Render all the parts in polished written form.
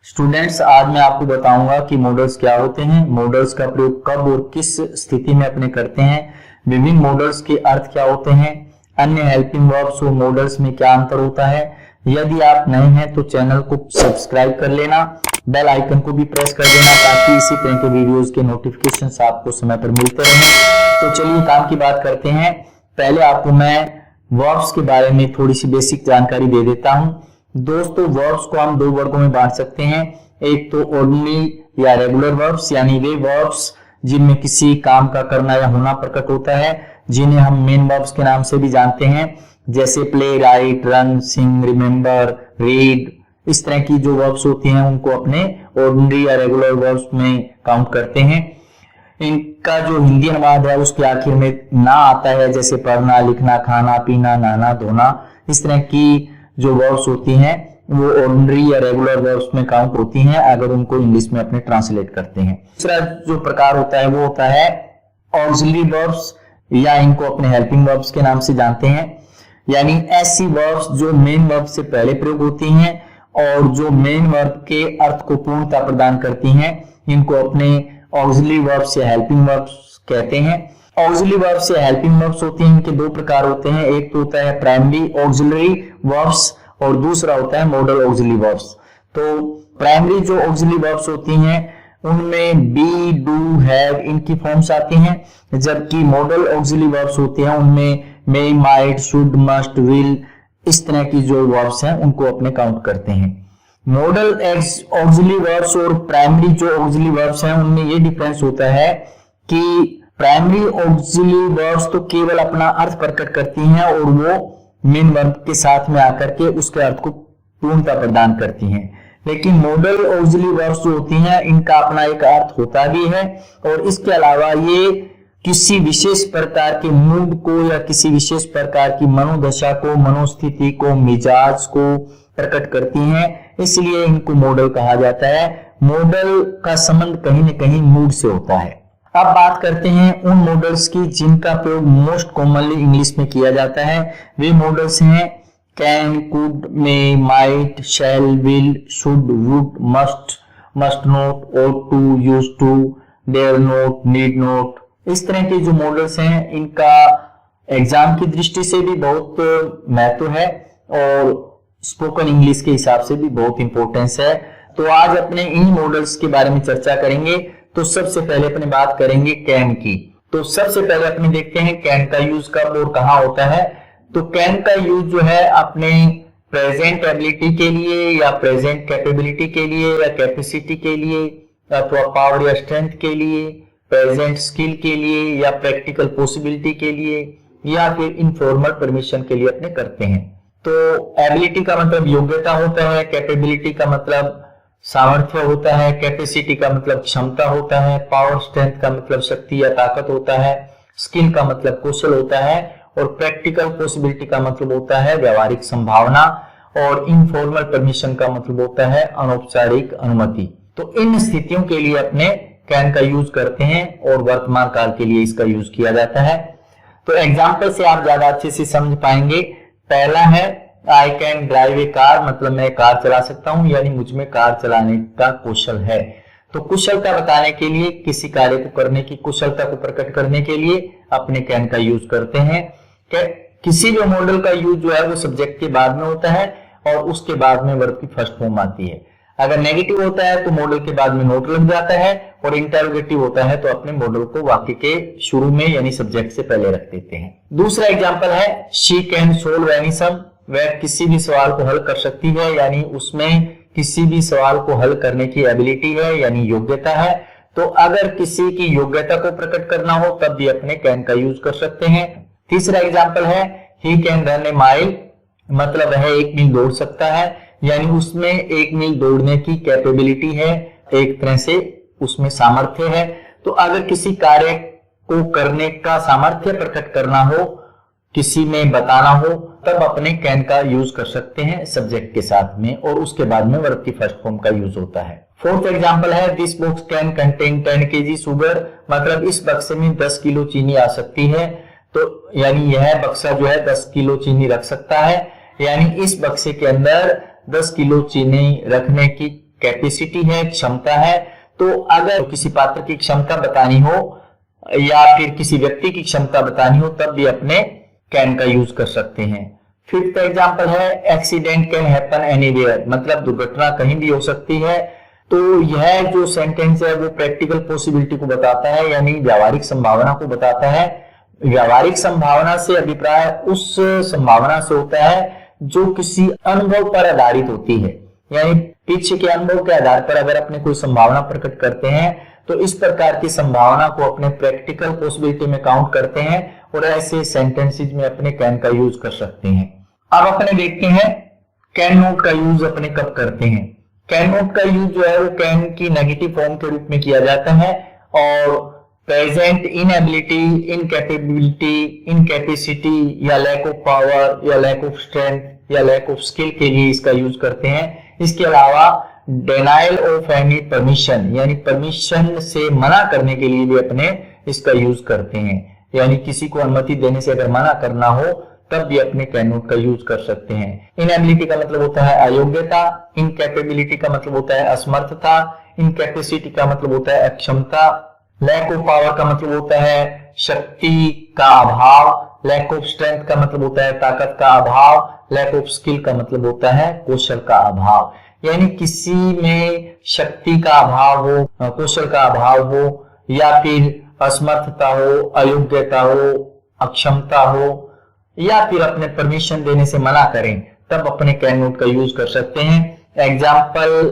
Students, आज मैं आपको बताऊंगा कि मॉडल्स क्या होते हैं, मॉडल्स का प्रयोग कब और किस स्थिति में अपने करते हैं, विभिन्न मॉडल्स के अर्थ क्या होते हैं, अन्य हेल्पिंग वर्ब्स और मॉडल्स में क्या अंतर होता है। यदि आप नए हैं तो चैनल को सब्सक्राइब कर लेना, बेल आइकन को भी प्रेस कर देना ताकि इसी तरह के वीडियोस के नोटिफिकेशंस आपको समय पर मिलते रहें। तो चलिए काम की बात करते हैं। पहले आपको मैं वर्ब्स के बारे में थोड़ी सी बेसिक जानकारी दे देता हूं। दोस्तों, वर्ब्स को हम दो वर्गों में बांट सकते हैं। एक तो ऑर्डिनरी या रेगुलर वर्ब्स, यानी वे वर्ब्स जिनमें किसी काम का करना या होना प्रकट होता है, जिन्हें हम मेन वर्ब्स के नाम से भी जानते हैं, जैसे प्ले, राइट, रन, सिंग, रिमेंबर, रीड। इस तरह की जो वर्ब्स होती हैं उनको अपने ऑर्डिनरी या रेगुलर वर्ब्स में काउंट करते हैं। इनका जो हिंदी अनुवाद है उसके आखिर में ना आता है, जैसे पढ़ना, लिखना, खाना, पीना, नहाना, धोना। इस तरह की जो वर्ब्स होती हैं वो ऑर्डिनरी या रेगुलर वर्ब्स में काउंट होती हैं अगर उनको इंग्लिश में अपने ट्रांसलेट करते हैं। दूसरा जो प्रकार होता है वो होता है ऑक्सिलरी वर्ब्स, या इनको अपने हेल्पिंग वर्ब्स के नाम से जानते हैं, यानी ऐसी वर्ब्स जो मेन वर्ब से पहले प्रयोग होती हैं और जो मेन वर्ब के अर्थ को पूर्णता प्रदान करती हैं, इनको अपने ऑक्सिलरी वर्ब्स या हेल्पिंग वर्ब्स कहते हैं। ऑक्सिलरी वर्ब्स या हेल्पिंग वर्ब्स होती हैं, इनके दो प्रकार होते हैं। एक तो होता है प्राइमरी ऑक्सिलरी वर्ब्स और दूसरा होता है मॉडल ऑक्सिलरी वर्ब्स। तो प्राइमरी जो ऑक्सिलरी वर्ब्स होती हैं उनमें बी, डू, हैव इनकी फॉर्म्स आती हैं, जबकि मॉडल ऑक्सिलरी वर्ब्स होती हैं उनमें मे, माइट, शुड, मस्ट, विल इस तरह की जो वर्ब्स हैं उनको अपने काउंट करते हैं। मॉडल ऑक्सिलरी वर्ब्स और प्राइमरी जो ऑक्सिलरी वर्ब्स हैं उनमें ये डिफरेंस होता है कि प्राइमरी ऑक्सिलरी वर्ब्स तो केवल अपना अर्थ प्रकट करती हैं और वो मेन वर्ब के साथ में आकर के उसके अर्थ को पूर्णता प्रदान करती हैं, लेकिन मॉडल ऑक्सिलरी वर्ब्स जो होती हैं इनका अपना एक अर्थ होता भी है और इसके अलावा ये किसी विशेष प्रकार के मूड को या किसी विशेष प्रकार की मनोदशा को, मनोस्थिति को, मिजाज को प्रकट करती हैं, इसलिए इनको मॉडल कहा जाता है। मॉडल का संबंध कहीं न कहीं मूड से होता है। अब बात करते हैं उन मॉडल्स की जिनका प्रयोग मोस्ट कॉमनली इंग्लिश में किया जाता है। वे मॉडल्स हैं can, could, may, might, shall, will, should, would, must not, ought to, used to, dare not, need not. इस तरह के जो मॉडल्स हैं इनका एग्जाम की दृष्टि से भी बहुत महत्व है और स्पोकन इंग्लिश के हिसाब से भी बहुत इंपॉर्टेंस है। तो आज अपने इन मॉडल्स के बारे में चर्चा करेंगे। तो सबसे पहले अपने बात करेंगे कैन की। तो सबसे पहले अपने देखते हैं कैन का यूज कब और कहां होता है। तो कैन का यूज जो है अपने प्रेजेंट एबिलिटी के लिए या प्रेजेंट कैपेबिलिटी के लिए या कैपेसिटी के लिए अथवा पावर या स्ट्रेंथ के लिए, प्रेजेंट स्किल के लिए या प्रैक्टिकल पॉसिबिलिटी के लिए या फिर इनफॉर्मल परमिशन के लिए अपने करते हैं। तो एबिलिटी का मतलब योग्यता होता है, कैपेबिलिटी का मतलब सामर्थ्य होता है, कैपेसिटी का मतलब क्षमता होता है, पावर स्ट्रेंथ का मतलब शक्ति या ताकत होता है, स्किल का मतलब कौशल होता है और प्रैक्टिकल पॉसिबिलिटी का मतलब होता है व्यावहारिक संभावना और इनफॉर्मल परमिशन का मतलब होता है अनौपचारिक अनुमति। तो इन स्थितियों के लिए अपने कैन का यूज करते हैं और वर्तमान काल के लिए इसका यूज किया जाता है। तो एग्जाम्पल से आप ज्यादा अच्छे से समझ पाएंगे। पहला है I can drive A car, मतलब मैं कार चला सकता हूं, यानी मुझ में कार चलाने का कौशल है। तो कुशलता बताने के लिए, किसी कार्य को करने की कुशलता को प्रकट करने के लिए अपने कैन का यूज करते हैं। किसी भी मॉडल का यूज जो है वो सब्जेक्ट के बाद में होता है और उसके बाद में वर्ब की फर्स्ट फॉर्म आती है। अगर नेगेटिव होता है तो मॉडल के बाद में नोट लग जाता है और इंटरोगेटिव होता है तो अपने मॉडल को वाक्य के शुरू में यानी सब्जेक्ट से पहले रख देते हैं। दूसरा एग्जांपल है शी कैन सोल्व एनी सम, वह किसी भी सवाल को हल कर सकती है, यानी उसमें किसी भी सवाल को हल करने की एबिलिटी है यानी योग्यता है। तो अगर किसी की योग्यता को प्रकट करना हो तब भी अपने कैन का यूज कर सकते हैं। तीसरा एग्जांपल है he can run A mile, मतलब वह 1 मील दौड़ सकता है, यानी उसमें 1 मील दौड़ने की कैपेबिलिटी है, एक तरह से उसमें सामर्थ्य है। तो अगर किसी कार्य को करने का सामर्थ्य प्रकट करना हो, किसी में बताना हो, तब अपने कैन का यूज कर सकते हैं सब्जेक्ट के साथ में और उसके बाद में वर्ब की फर्स्ट फॉर्म का यूज होता है। फोर्थ एग्जांपल है this box can contain 10 kg sugar, मतलब इस बक्से में 10 किलो चीनी आ सकती है। तो यानी यह बक्सा जो है 10 किलो चीनी रख सकता है, यानी इस बक्से के अंदर 10 किलो चीनी रखने की कैपेसिटी है, क्षमता है। तो अगर किसी पात्र की क्षमता बतानी हो या फिर किसी व्यक्ति की क्षमता बतानी हो तब भी अपने कैन का यूज कर सकते हैं। फिफ्थ एग्जांपल है एक्सीडेंट कैन हैपन एनीवेयर, मतलब दुर्घटना कहीं भी हो सकती है। तो यह जो सेंटेंस है वो प्रैक्टिकल पॉसिबिलिटी को बताता है, यानी व्यावहारिक संभावना को बताता है। व्यावहारिक संभावना से अभिप्राय उस संभावना से होता है जो किसी अनुभव पर आधारित होती है, यानी पीछे के अनुभव के आधार पर अगर अपने कोई संभावना प्रकट करते हैं तो इस प्रकार की संभावना को अपने प्रैक्टिकल पॉसिबिलिटी में काउंट करते हैं और ऐसे सेंटेंसेस में अपने कैन का यूज कर सकते हैं। अब अपने देखते हैं कैन नॉट का यूज अपने कब करते हैं। कैन नॉट का यूज जो है वो कैन की नेगेटिव फॉर्म के रूप में किया जाता है और प्रेजेंट इनएबिलिटी, इनकैपेबिलिटी, इनकैपेसिटी या लैक ऑफ पावर या लैक ऑफ स्ट्रेंथ या लैक ऑफ स्किल के लिए इसका यूज करते हैं। इसके अलावा डिनायल ऑफ एनी परमिशन, यानी परमिशन से मना करने के लिए भी अपने इसका यूज करते हैं, यानी किसी को अनुमति देने से अगर मना करना हो तब भी अपने कैन नॉट का यूज कर सकते हैं। इनएबिलिटी का मतलब होता है अयोग्यता, इनकैपेबिलिटी का मतलब होता है असमर्थता, इनकैपेसिटी का मतलब होता है अक्षमता, लैक ऑफ पावर का मतलब होता है शक्ति का अभाव, लैक ऑफ स्ट्रेंथ का मतलब होता है ताकत का अभाव, लैक ऑफ स्किल का मतलब होता है कौशल का अभाव। यानी किसी में शक्ति का अभाव हो, कौशल का अभाव हो या फिर असमर्थता हो, अयोग्यता हो, अक्षमता हो या फिर अपने परमिशन देने से मना करें तब अपने कैन नॉट का यूज कर सकते हैं। एग्जाम्पल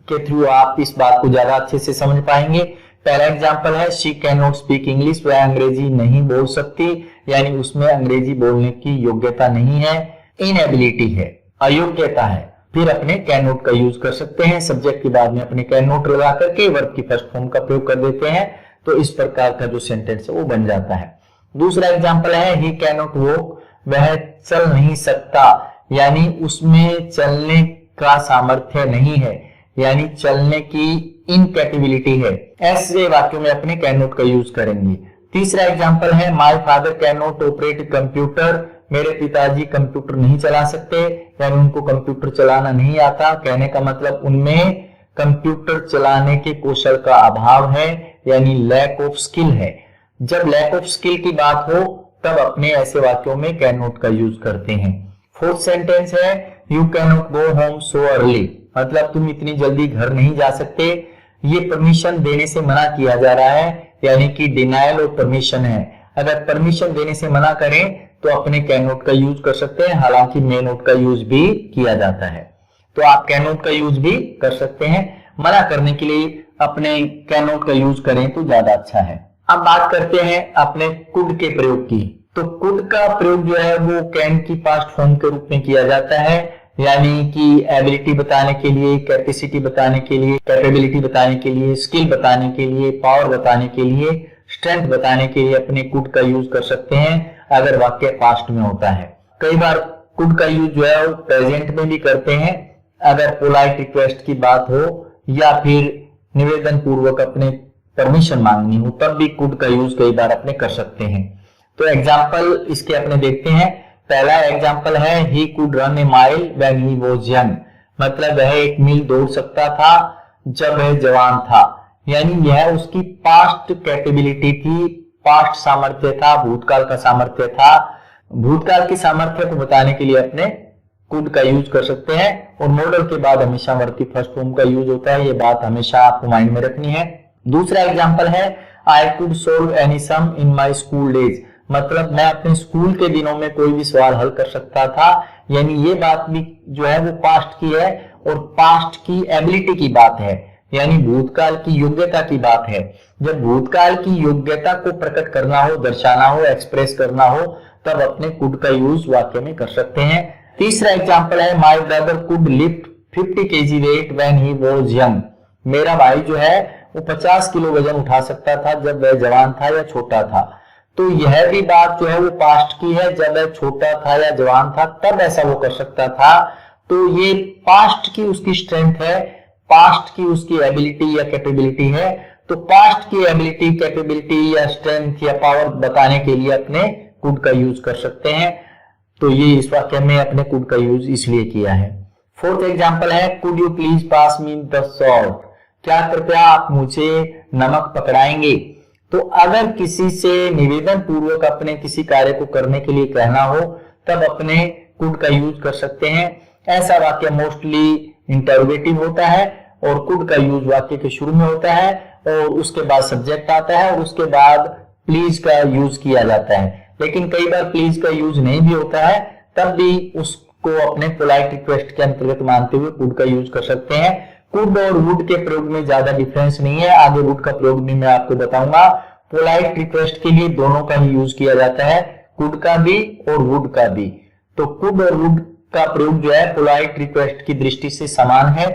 के थ्रू आप इस बात को ज्यादा अच्छे से समझ पाएंगे। पहला एग्जाम्पल है she can not speak English, वह अंग्रेजी नहीं बोल सकती, यानी उसमें अंग्रेजी बोलने की योग्यता नहीं है। इनएबिलिटी है, अयोग्यता है, फिर अपने कैन नॉट का यूज कर सकते हैं। सब्जेक्ट के बाद में अपने कैन नॉट लगा करके वर्ब की फर्स्ट फॉर्म का प्रयोग कर देते हैं तो इस प्रकार का जो सेंटेंस है वो बन जाता है। दूसरा एग्जाम्पल है ही कैन नॉट वॉक, वह चल नहीं सकता, यानी उसमें चलने का सामर्थ्य नहीं है, यानी चलने की इनकैपेबिलिटी है। ऐसे वाक्यों में अपने कैन नॉट का यूज करेंगे। तीसरा एग्जाम्पल है my father can not operate computer, मेरे पिताजी कंप्यूटर नहीं चला सकते, यानी उनको कंप्यूटर चलाना नहीं आता। कहने का मतलब उनमें कंप्यूटर चलाने के कौशल का अभाव है, यानी लैक ऑफ स्किल है। जब लैक ऑफ स्किल की बात हो तब अपने ऐसे वाक्यों में कैन नॉट का यूज करते हैं। फोर्थ सेंटेंस है you can not go home so early, मतलब तुम इतनी जल्दी घर नहीं जा सकते। ये परमिशन देने से मना किया जा रहा है, यानी कि डिनायल ऑफ परमिशन है। अगर परमिशन देने से मना करें तो अपने कैन नॉट का यूज कर सकते हैं, हालांकि मे नॉट का यूज भी किया जाता है। तो आप कैन नॉट का यूज भी कर सकते हैं। मना करने के लिए अपने कैन नॉट का यूज करें तो ज्यादा अच्छा है। अब बात करते हैं अपने कुड के प्रयोग की। तो कुड का प्रयोग जो है वो कैन की पास्ट फॉर्म के रूप में किया जाता है, यानी कि एबिलिटी बताने के लिए, कैपेसिटी बताने के लिए, कैपेबिलिटी बताने के लिए, स्किल बताने के लिए, पावर बताने के लिए, स्ट्रेंथ बताने के लिए अपने कुड का यूज कर सकते हैं अगर वाक्य पास्ट में होता है। कई बार कुड का यूज जो है वो प्रेजेंट में भी करते हैं, अगर पोलाइट रिक्वेस्ट की बात हो या फिर निवेदन पूर्वक अपने परमिशन मांगनी हो तब भी कुड का यूज कई बार अपने कर सकते हैं। तो एग्जाम्पल इसके अपने देखते हैं। पहला एग्जाम्पल है he could run A mile when he was young, मतलब वह 1 मील दौड़ सकता था जब वह जवान था, यानी यह उसकी पास्ट कैपेबिलिटी थी, पास्ट सामर्थ्य था, भूतकाल का सामर्थ्य था। भूतकाल की सामर्थ्य को बताने के लिए अपने कुड का यूज कर सकते हैं और मॉडल के बाद हमेशा वर्ब की फर्स्ट फॉर्म का यूज होता है, ये बात हमेशा आपको माइंड में रखनी है। दूसरा एग्जाम्पल है I could solve any sum in my school days, मतलब मैं अपने स्कूल के दिनों में कोई भी सवाल हल कर सकता था, यानी ये बात भी जो है वो पास्ट की है और पास्ट की एबिलिटी की बात है, यानी भूतकाल की योग्यता की बात है। जब भूतकाल की योग्यता को प्रकट करना हो, दर्शाना हो, एक्सप्रेस करना हो तब अपने कुड का यूज वाक्य में कर सकते हैं। तीसरा एग्जाम्पल है my brother could lift 50 kg weight when he was young, मेरा भाई जो है वो 50 किलो वजन उठा सकता था जब वह जवान था या छोटा था। तो यह भी बात जो है वो पास्ट की है, जब वह छोटा था या जवान था तब ऐसा वो कर सकता था। तो ये पास्ट की उसकी स्ट्रेंथ है, पास्ट की उसकी एबिलिटी या कैपेबिलिटी है। तो पास्ट की एबिलिटी, कैपेबिलिटी या स्ट्रेंथ या पावर बताने के लिए अपने कुड का यूज कर सकते हैं। तो ये इस वाक्य में अपने कुड का यूज इसलिए किया है। फोर्थ एग्जांपल है could you please pass me the salt, क्या कृपया आप मुझे नमक पकड़ाएंगे। तो अगर किसी से निवेदन पूर्वक अपने किसी कार्य को करने के लिए कहना हो तब अपने कुड का यूज कर सकते हैं। ऐसा वाक्य मोस्टली इंटरोगेटिव होता है और कुड का यूज वाक्य के शुरू में होता है और उसके बाद सब्जेक्ट आता है और उसके बाद प्लीज का यूज किया जाता है। लेकिन कई बार प्लीज का यूज नहीं भी होता है, तब भी उसको अपने पोलाइट रिक्वेस्ट के अंतर्गत मानते हुए कुड का यूज कर सकते हैं। कुड और वुड के प्रयोग में ज्यादा डिफरेंस नहीं है, आगे वुड का प्रयोग भी मैं आपको बताऊंगा। पोलाइट रिक्वेस्ट के लिए दोनों का ही यूज किया जाता है, कुड का भी और वुड का भी। तो कुड और वुड का प्रयोग जो है पोलाइट रिक्वेस्ट की दृष्टि से समान है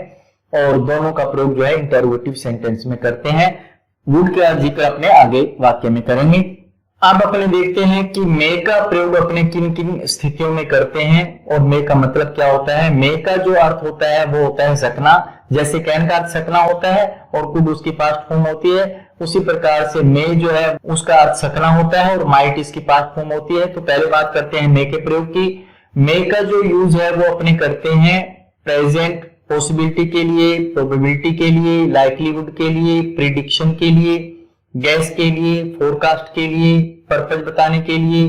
और दोनों का प्रयोग जो है इंटरोगेटिव सेंटेंस में करते हैं। वुड का जिक्र अपने आगे वाक्य में करेंगे। अब अपने देखते हैं कि मे का प्रयोग अपने किन किन स्थितियों में करते हैं और मे का मतलब क्या होता है। मे का जो अर्थ होता है वो होता है सकना, जैसे कैन का अर्थ सकना होता है और कुड उसकी पास्ट फॉर्म होती है, उसी प्रकार से मे जो है उसका अर्थ सकना होता है और माइट इसकी पास्ट फॉर्म होती है। तो पहले बात करते हैं मे के प्रयोग की। मे का जो यूज है वो अपने करते हैं प्रेजेंट पॉसिबिलिटी के लिए, प्रोबेबिलिटी के लिए, लाइकलीहुड के लिए, प्रिडिक्शन के लिए, गैस के लिए, फोरकास्ट के लिए, पर्पज बताने के लिए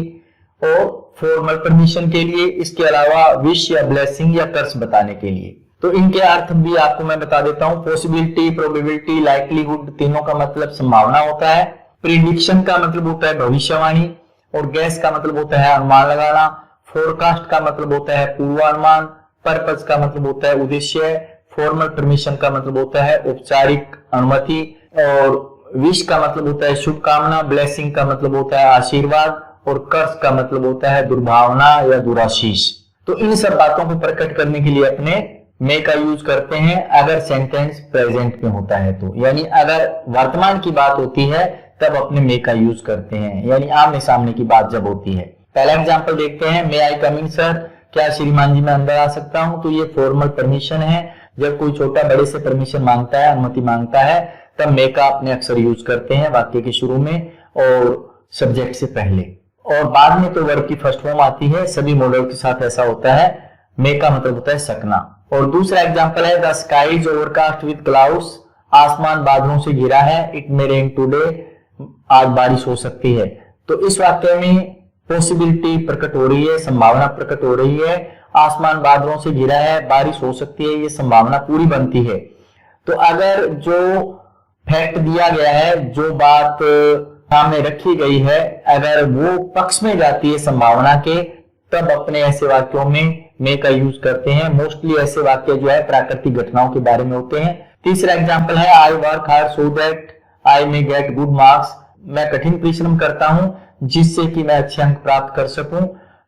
और फॉर्मल परमिशन के लिए, इसके अलावा विश या ब्लेसिंग या कर्स बताने के लिए। तो इनके अर्थ भी आपको मैं बता देता हूं। पॉसिबिलिटी, प्रोबेबिलिटी, लाइकलीहुड तीनों का मतलब संभावना होता है। प्रिडिक्शन का मतलब होता है भविष्यवाणी और गैस का मतलब होता है अनुमान लगाना। फोरकास्ट का मतलब होता है पूर्वानुमान। पर्पज का मतलब होता है उद्देश्य। फॉर्मल परमिशन का मतलब होता है औपचारिक अनुमति और विश का मतलब होता है शुभकामना। ब्लेसिंग का मतलब होता है आशीर्वाद और कर्स का मतलब होता है दुर्भावना या दुराशीष। तो इन सब बातों को प्रकट करने के लिए अपने मे का यूज करते हैं अगर सेंटेंस प्रेजेंट में होता है तो, यानी अगर वर्तमान की बात होती है तब अपने मे का यूज करते हैं, यानी आमने सामने की बात जब होती है। पहला एग्जांपल देखते हैं, मे आई कम इन सर, क्या श्रीमान जी मैं अंदर आ सकता हूं। तो ये फॉर्मल परमिशन है। जब कोई छोटा बड़े से परमिशन मांगता है, अनुमति मांगता है, तब मे का अपने अक्सर यूज करते हैं वाक्य के शुरू में और सब्जेक्ट से पहले, और बाद में तो वर्ब की फर्स्ट फॉर्म आती है। सभी मॉडल के साथ ऐसा होता है। मे का मतलब होता है सकना। और दूसरा एग्जांपल है the sky is overcast with clouds, आसमान बादलों से घिरा है। इट मे रेन टुडे, आज बारिश हो सकती है। तो इस वाक्य में पॉसिबिलिटी प्रकट हो रही है, संभावना प्रकट हो रही है। आसमान बादलों से घिरा है, बारिश हो सकती है, ये संभावना पूरी बनती है। तो अगर जो फैक्ट दिया गया है, जो बात सामने रखी गई है, अगर वो पक्ष में जाती है संभावना के, तब अपने ऐसे वाक्यों में मे का यूज करते हैं। मोस्टली ऐसे वाक्य जो है प्राकृतिक घटनाओं के बारे में होते हैं। तीसरा एग्जांपल है I work hard so that I may get good marks, मैं कठिन परिश्रम करता हूं जिससे कि मैं अच्छे अंक प्राप्त कर सकूं।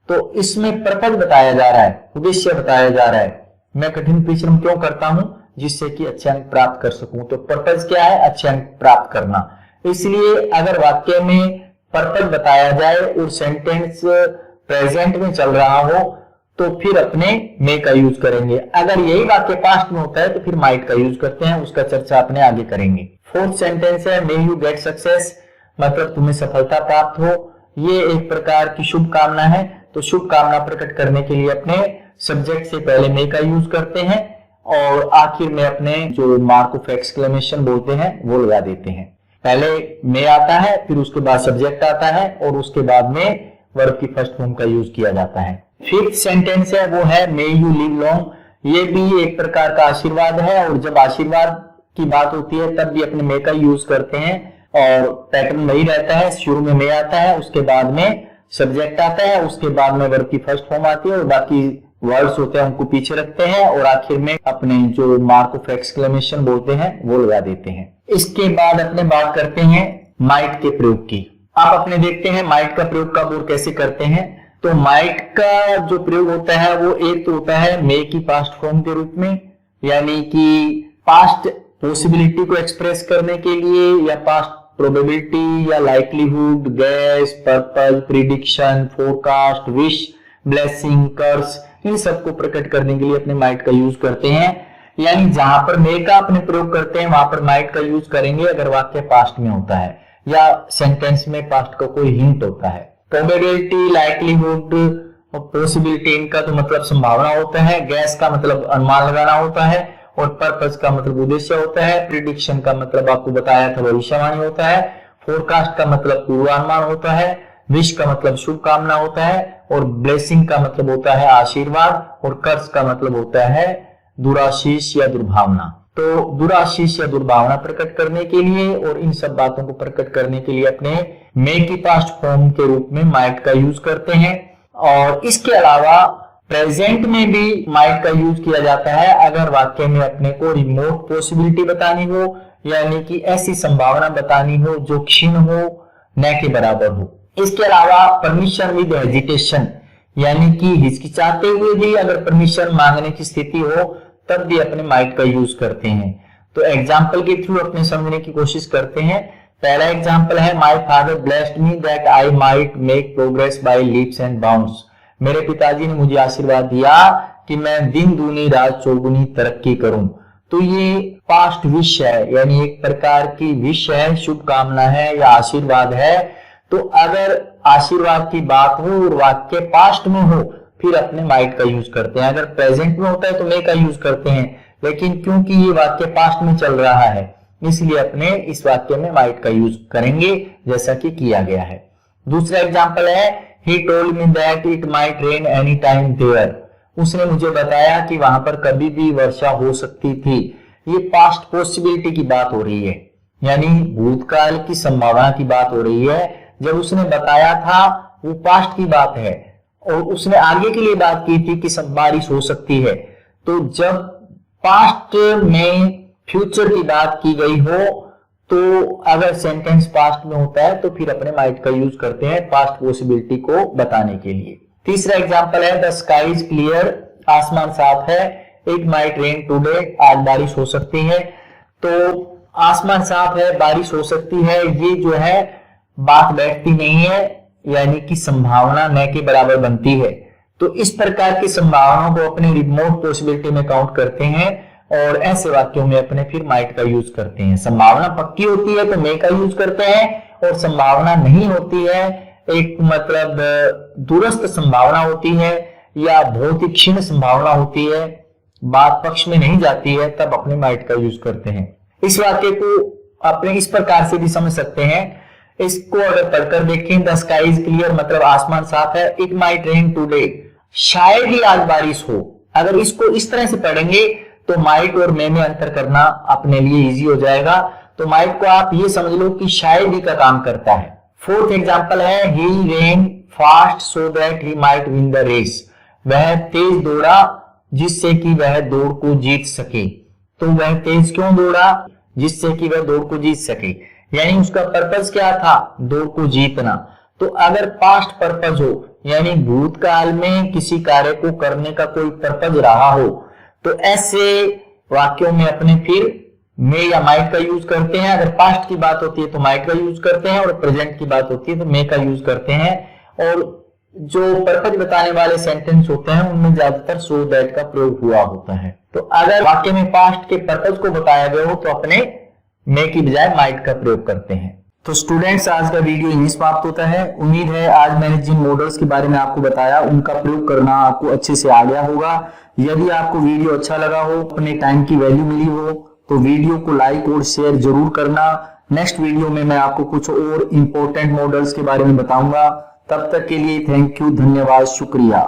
तो इसमें पर्पज बताया जा रहा है, उद्देश्य बताया जा रहा है। मैं कठिन परिश्रम क्यों करता हूं, जिससे कि अच्छे अंक प्राप्त कर सकूं। तो पर्पज क्या है, अच्छे अंक प्राप्त करना। इसलिए अगर वाक्य में पर्पज बताया जाए और सेंटेंस प्रेजेंट में चल रहा हो तो फिर अपने मे का यूज करेंगे। अगर यही वाक्य पास्ट में होता है तो फिर माइट का यूज करते हैं, उसका चर्चा अपने आगे करेंगे। फोर्थ सेंटेंस है मे यू गेट सक्सेस, मतलब तुम्हें सफलता प्राप्त हो। ये एक प्रकार की शुभ कामना है, तो शुभ कामना प्रकट करने के लिए अपने सब्जेक्ट से पहले मे का यूज करते हैं और आखिर में अपने जो मार्क ऑफ एक्सक्लेमेशन बोलते हैं वो लगा देते हैं। पहले मे आता है, फिर उसके बाद सब्जेक्ट आता है और उसके बाद में वर्ब की फर्स्ट फॉर्म का यूज किया जाता है। फिफ्थ सेंटेंस है वो है मे यू लिव लॉन्ग, ये भी एक प्रकार का आशीर्वाद है और जब आशीर्वाद की बात होती है तब भी अपने मे का यूज करते हैं और पैटर्न वही रहता है। शुरू में मे आता है, उसके बाद में सब्जेक्ट आता है, उसके बाद में वर्ब की फर्स्ट फॉर्म आती है और बाकी वर्ड्स होते हैं उनको पीछे रखते हैं और आखिर में अपने जो मार्क ऑफ एक्सक्लेमेशन बोलते हैं वो लगा देते हैं। इसके बाद अपने बात करते हैं माइट के प्रयोग की। आप अपने देखते हैं माइट का प्रयोग कब और कैसे करते हैं। तो माइट का जो प्रयोग होता है वो एक तो होता है मे की पास्ट फॉर्म के रूप में, यानी कि पास्ट पॉसिबिलिटी को एक्सप्रेस करने के लिए या पास्ट प्रोबेबिलिटी या likelihood, guess, purpose, prediction, forecast, wish, blessing, curse, इन सबको प्रकट करने के लिए अपने माइट का यूज करते हैं। यानी जहां पर मे का अपने प्रयोग करते हैं वहां पर माइट का यूज करेंगे अगर वाक्य पास्ट में होता है या सेंटेंस में पास्ट का कोई हिंट होता है। प्रोबेबिलिटी, लाइकलीहुड और पॉसिबिलिटी इनका तो मतलब संभावना होता है, गैस का मतलब अनुमान लगाना होता है, और पर्पस का मतलब उद्देश्य होता है, प्रिडिक्शन का मतलब आपको बताया था भविष्यवाणी होता है, फोरकास्ट का मतलब पूर्वानुमान होता है, विश का मतलब शुभकामना होता है, और ब्लेसिंग का मतलब होता है आशीर्वाद, और कर्स का मतलब होता है दुराशीष या दुर्भावना। तो दुराशीष या दुर्भावना प्रकट करने के लिए और इन सब बातों को प्रकट करने के लिए अपने मे की पास्ट फॉर्म के रूप में माइट का यूज करते हैं। और इसके अलावा प्रेजेंट में भी माइट का यूज किया जाता है अगर वाक्य में अपने को रिमोट पॉसिबिलिटी बतानी हो, यानी कि ऐसी संभावना बतानी हो जो क्षीण हो, न के बराबर हो। इसके अलावा परमिशन विद हेजिटेशन, यानी कि हिचकिचाते हुए भी अगर परमिशन मांगने की स्थिति हो तब भी अपने माइट का यूज करते हैं। तो एग्जाम्पल के थ्रू अपने समझने की कोशिश करते हैं। पहला एग्जाम्पल है, my father blessed me that I might make progress by leaps and bounds. मेरे पिताजी ने मुझे आशीर्वाद दिया कि मैं दिन दूनी रात चौगुनी तरक्की करूं। तो ये पास्ट विश है, यानी एक प्रकार की विश है, शुभकामना है या आशीर्वाद है। तो अगर आशीर्वाद की बात हो और वाक्य पास्ट में हो फिर अपने माइट का यूज करते हैं। अगर प्रेजेंट में होता है तो मे का यूज करते हैं, लेकिन क्योंकि ये वाक्य पास्ट में चल रहा है इसलिए अपने इस वाक्य में माइट का यूज करेंगे जैसा कि किया गया है। दूसरा एग्जांपल है, he told me that it might rain any time there। उसने मुझे बताया कि वहां पर कभी भी वर्षा हो सकती थी। ये पास्ट पॉसिबिलिटी की बात हो रही है, यानी भूतकाल की संभावना की बात हो रही है। जब उसने बताया था वो पास्ट की बात है, और उसने आगे के लिए बात की थी कि सब बारिश हो सकती है। तो जब पास्ट में फ्यूचर की बात की गई हो तो अगर सेंटेंस पास्ट में होता है तो फिर अपने माइट का यूज करते हैं पास्ट पॉसिबिलिटी को बताने के लिए। तीसरा एग्जांपल है, द स्काई इज क्लियर, आसमान साफ है, इट माइट रेन टुडे, आज बारिश हो सकती है। तो आसमान साफ है, बारिश हो सकती है, ये जो है बात बैठती नहीं है, यानी कि संभावना न के बराबर बनती है। तो इस प्रकार की संभावनाओं को अपने रिमोट पॉसिबिलिटी में काउंट करते हैं और ऐसे वाक्यों में अपने फिर माइट का यूज करते हैं। संभावना पक्की होती है तो मे का यूज करते हैं, और संभावना नहीं होती है, एक मतलब दूरस्थ संभावना होती है या बहुत ही क्षीण संभावना होती है, बात पक्ष में नहीं जाती है, तब अपने माइट का यूज करते हैं। इस वाक्य को अपने इस प्रकार से भी समझ सकते हैं। इसको अगर पढ़कर देखें, द स्काई इज क्लियर मतलब आसमान साफ है, इट माइट रेन टुडे शायद ही आज बारिश हो। अगर इसको इस तरह से पढ़ेंगे तो माइट और मे में अंतर करना अपने लिए इजी हो जाएगा। तो माइट को आप ये समझ लो कि शायद ही का काम करता है। फोर्थ एग्जांपल है, he ran fast so that he might win the race. वह तेज दौड़ा जिससे कि वह दौड़ को जीत सके। तो वह तेज क्यों दौड़ा? जिससे कि वह दौड़ को जीत सके, यानी उसका पर्पस क्या था? दौड़ को जीतना। तो अगर पास्ट पर्पस हो, यानी भूतकाल में किसी कार्य को करने का कोई पर्पस रहा हो, तो ऐसे वाक्यों में अपने फिर मे या माइट का यूज करते हैं। अगर पास्ट की बात होती है तो माइट का यूज करते हैं, और प्रेजेंट की बात होती है तो मे का यूज करते हैं। और जो पर्पस बताने वाले सेंटेंस होते हैं उनमें ज्यादातर सो दैट का प्रयोग हुआ होता है। तो अगर वाक्य में पास्ट के पर्पस को बताया गया हो तो अपने मे की बजाय माइट का प्रयोग करते हैं। तो स्टूडेंट्स, आज का वीडियो यहीं समाप्त होता है। उम्मीद है आज मैंने जिन मॉडल्स के बारे में आपको बताया उनका प्रयोग करना आपको अच्छे से आ गया होगा। यदि आपको वीडियो अच्छा लगा हो, अपने टाइम की वैल्यू मिली हो, तो वीडियो को लाइक और शेयर जरूर करना। नेक्स्ट वीडियो में मैं आपको कुछ और इंपॉर्टेंट मॉडल्स के बारे में बताऊंगा। तब तक के लिए थैंक यू, धन्यवाद, शुक्रिया।